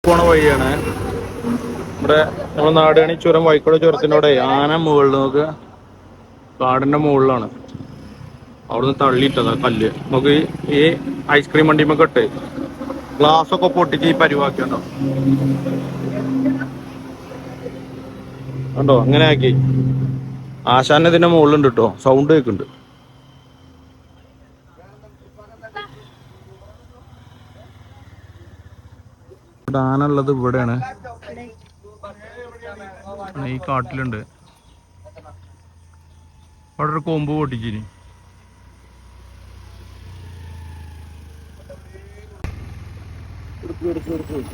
പോണ വഴിയാണ് ഇവിടെ നമ്മുടെ നാടുകാണി ചുരം വൈക്കോട് ചുരത്തിനോടെ ആന മുകളിൽ നോക്കുക കാടിന്റെ മുകളിലാണ് അവിടുന്ന് തള്ളിയിട്ടതാ കല്ല് നമുക്ക് ഈ ഐസ്ക്രീം വണ്ടിമൊക്കെ ഇട്ട് ഗ്ലാസ് ഒക്കെ പൊട്ടിച്ച് ഈ പരിവാക്കിയുണ്ടോ കണ്ടോ അങ്ങനെ ആക്കി ആശാന ഇതിന്റെ മുകളിലുണ്ട് കേട്ടോ സൗണ്ട് കേൾക്കുന്നുണ്ട് ആന ഉള്ളത് ഇവിടെയാണ് ഈ കാട്ടിലുണ്ട് അവിടെ ഒരു കൊമ്പ് പൊട്ടിച്ചിന് എടുക്കും